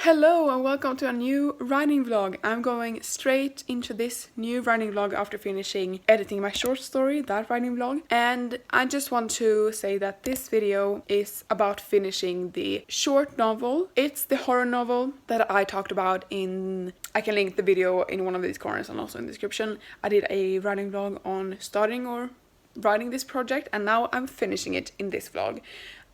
Hello and welcome to a new writing vlog. I'm going straight into this new writing vlog after finishing editing my short story, that writing vlog. And I just want to say that this video is about finishing the short novel. It's the horror novel that I talked about in... I can link the video in one of these corners and also in the description. I did a writing vlog on starting or writing this project and now I'm finishing it in this vlog.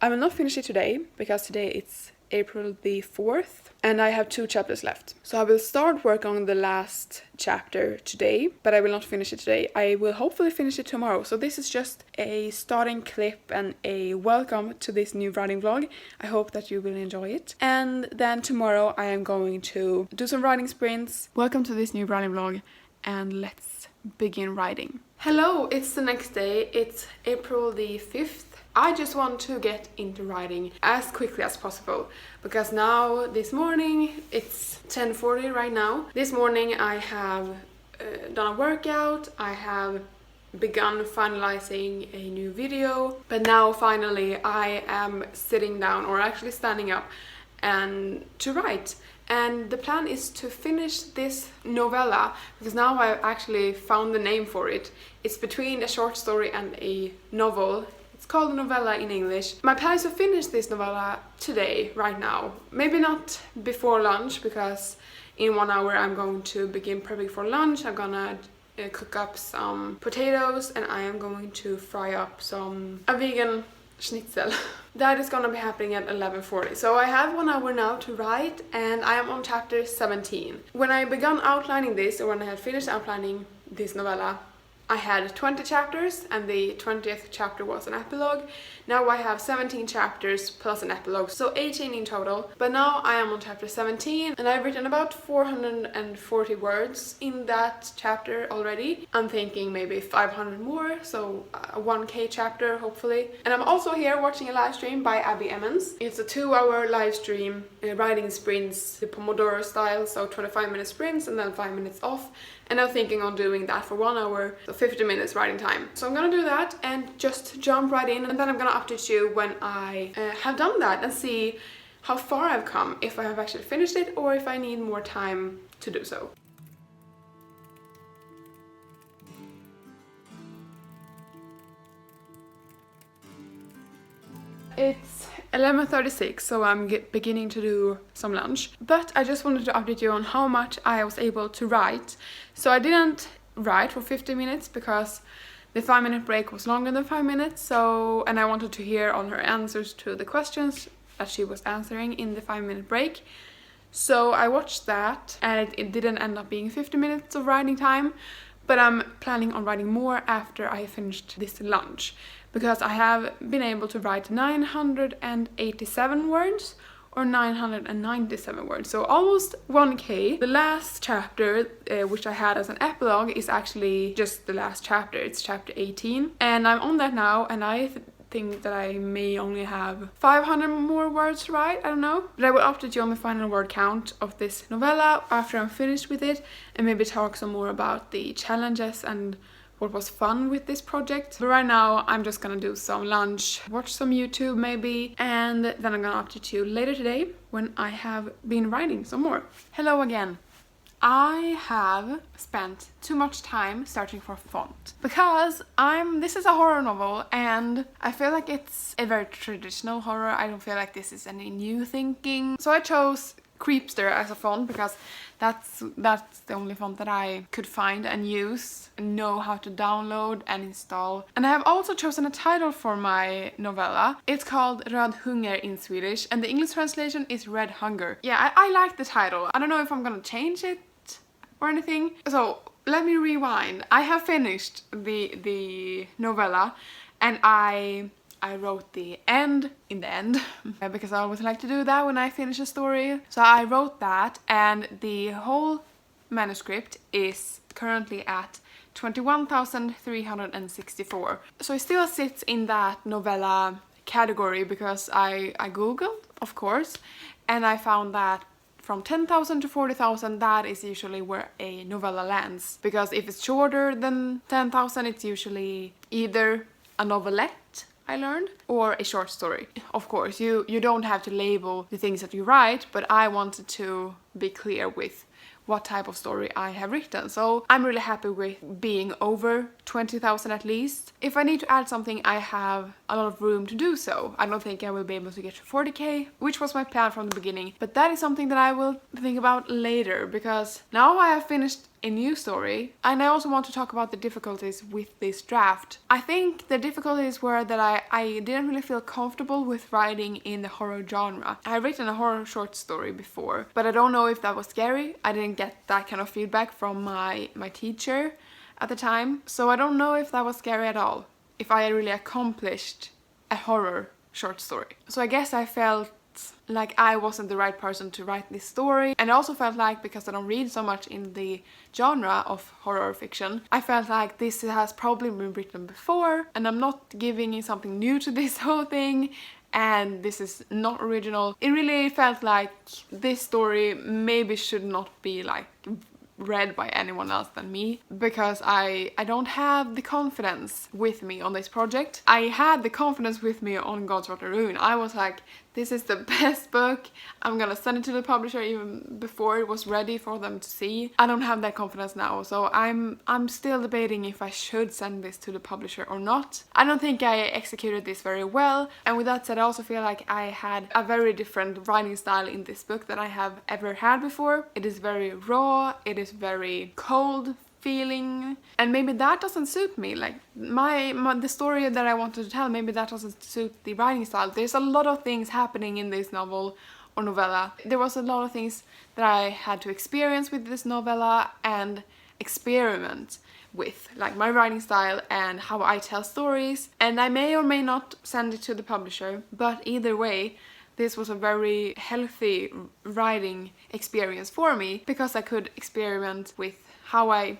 I will not finish it today because today it's April the 4th and I have 2 chapters left. So I will start work on the last chapter today, but I will not finish it today. I will hopefully finish it tomorrow. So this is just a starting clip and a welcome to this new writing vlog. I hope that you will enjoy it. And then tomorrow I am going to do some writing sprints. Welcome to this new writing vlog and let's begin writing. Hello, it's the next day. It's April the 5th. I just want to get into writing as quickly as possible because now this morning, it's 10:40 right now. This morning I have done a workout, I have begun finalizing a new video, but now finally I am sitting down or actually standing up and to write. And the plan is to finish this novella because now I've actually found the name for it. It's between a short story and a novel. It's called a novella in English. My plan is to finish this novella today, right now. Maybe not before lunch because in 1 hour I'm going to begin prepping for lunch. I'm gonna cook up some potatoes and I am going to fry up a vegan schnitzel. That is gonna be happening at 11:40. So I have 1 hour now to write and I am on chapter 17. When I began outlining this, or when I had finished outlining this novella, I had 20 chapters and the 20th chapter was an epilogue. Now I have 17 chapters plus an epilogue, so 18 in total. But now I am on chapter 17 and I've written about 440 words in that chapter already. I'm thinking maybe 500 more, so a 1K chapter hopefully. And I'm also here watching a live stream by Abby Emmons. It's a 2-hour live stream, writing sprints, the Pomodoro style, so 25-minute sprints and then 5 minutes off. And I'm thinking on doing that for 1 hour, so 50 minutes writing time. So I'm gonna do that and just jump right in, and then I'm gonna update you when I have done that and see how far I've come, if I have actually finished it or if I need more time to do so. It's 11:36, so I'm beginning to do some lunch. But I just wanted to update you on how much I was able to write. So I didn't write for 50 minutes because the 5-minute break was longer than 5 minutes. And I wanted to hear all her answers to the questions that she was answering in the 5-minute break. So I watched that and it didn't end up being 50 minutes of writing time. But I'm planning on writing more after I finished this lunch, because I have been able to write 987 words or 997 words, so almost 1K. The last chapter, which I had as an epilogue, is actually just the last chapter. It's chapter 18 and I'm on that now, and I think that I may only have 500 more words to write, I don't know. But I will update you on the final word count of this novella after I'm finished with it and maybe talk some more about the challenges and what was fun with this project. But right now I'm just gonna do some lunch, watch some YouTube maybe, and then I'm gonna update you later today when I have been writing some more. Hello again. I have spent too much time searching for font because this is a horror novel and I feel like it's a very traditional horror. I don't feel like this is any new thinking. So I chose Creepster as a font because that's the only font that I could find and use and know how to download and install. And I have also chosen a title for my novella. It's called Röd Hunger in Swedish and the English translation is Red Hunger. Yeah, I like the title. I don't know if I'm gonna change it or anything. So let me rewind. I have finished the novella and I wrote the end in the end because I always like to do that when I finish a story. So I wrote that and the whole manuscript is currently at 21,364. So it still sits in that novella category because I googled, of course, and I found that from 10,000 to 40,000, that is usually where a novella lands. Because if it's shorter than 10,000, it's usually either a novelette I learned, or a short story. Of course, you don't have to label the things that you write, but I wanted to be clear with what type of story I have written. So I'm really happy with being over 20,000 at least. If I need to add something, I have a lot of room to do so. I don't think I will be able to get to 40k, which was my plan from the beginning, but that is something that I will think about later, because now I have finished a new story, and I also want to talk about the difficulties with this draft. I think the difficulties were that I didn't really feel comfortable with writing in the horror genre. I have written a horror short story before, but I don't know if that was scary. I didn't get that kind of feedback from my teacher at the time, so I don't know if that was scary at all, if I really accomplished a horror short story. So I guess I felt like I wasn't the right person to write this story, and I also felt like, because I don't read so much in the genre of horror fiction, I felt like this has probably been written before and I'm not giving something new to this whole thing, and this is not original. It really felt like this story maybe should not be like read by anyone else than me, because I don't have the confidence with me on this project. I had the confidence with me on God's Rotten Ruin. I was like, this is the best book, I'm gonna send it to the publisher even before it was ready for them to see. I don't have that confidence now, so I'm still debating if I should send this to the publisher or not. I don't think I executed this very well, and with that said, I also feel like I had a very different writing style in this book than I have ever had before. It is very raw, it is very cold feeling, and maybe that doesn't suit me. Like the story that I wanted to tell, maybe that doesn't suit the writing style. There's a lot of things happening in this novel or novella. There was a lot of things that I had to experience with this novella and experiment with, like my writing style and how I tell stories, and I may or may not send it to the publisher, but either way, this was a very healthy writing experience for me, because I could experiment with how I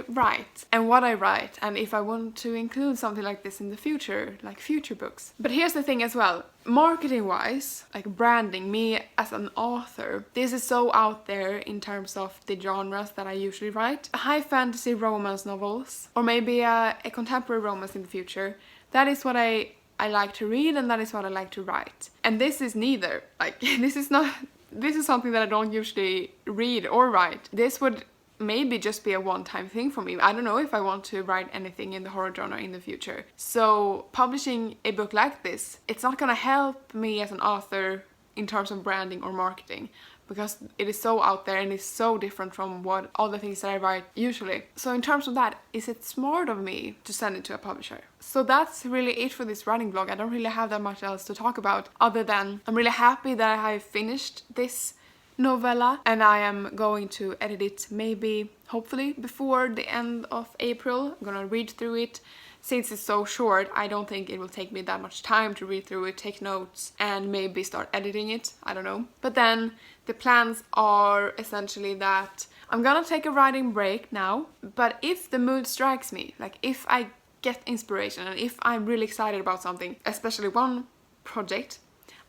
write and what I write, and if I want to include something like this in the future, like future books. But here's the thing as well, marketing wise, like branding, me as an author, this is so out there in terms of the genres that I usually write. High fantasy romance novels, or maybe a contemporary romance in the future. That is what I like to read, and that is what I like to write. And this is neither. Like, this is something that I don't usually read or write. This would maybe just be a one-time thing for me. I don't know if I want to write anything in the horror genre in the future. So publishing a book like this, it's not gonna help me as an author in terms of branding or marketing, because it is so out there and it's so different from what all the things that I write usually. So in terms of that, is it smart of me to send it to a publisher? So that's really it for this writing vlog. I don't really have that much else to talk about, other than I'm really happy that I have finished this novella, and I am going to edit it maybe, hopefully, before the end of April. I'm gonna read through it. Since it's so short, I don't think it will take me that much time to read through it, take notes, and maybe start editing it. I don't know. But then the plans are essentially that I'm gonna take a writing break now, but if the mood strikes me, like if I get inspiration and if I'm really excited about something, especially one project,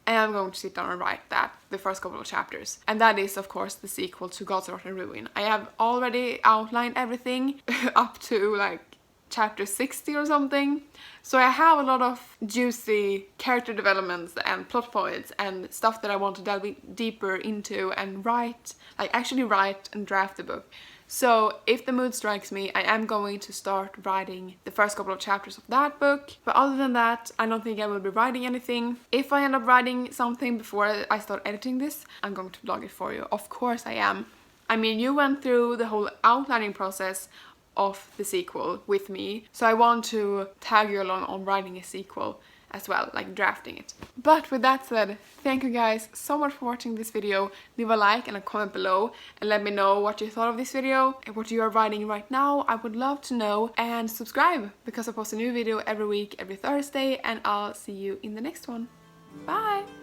I am going to sit down and write that, the first couple of chapters. And that is, of course, the sequel to God's Rotten Ruin. I have already outlined everything up to like chapter 60 or something. So I have a lot of juicy character developments and plot points and stuff that I want to delve deeper into and write, like actually write and draft the book. So if the mood strikes me, I am going to start writing the first couple of chapters of that book. But other than that, I don't think I will be writing anything. If I end up writing something before I start editing this, I'm going to vlog it for you. Of course I am. I mean, you went through the whole outlining process of the sequel with me, so I want to tag you along on writing a sequel as well, like drafting it. But with that said, thank you guys so much for watching this video. Leave a like and a comment below and let me know what you thought of this video and what you are writing right now. I would love to know, and subscribe, because I post a new video every week, every Thursday, and I'll see you in the next one. Bye!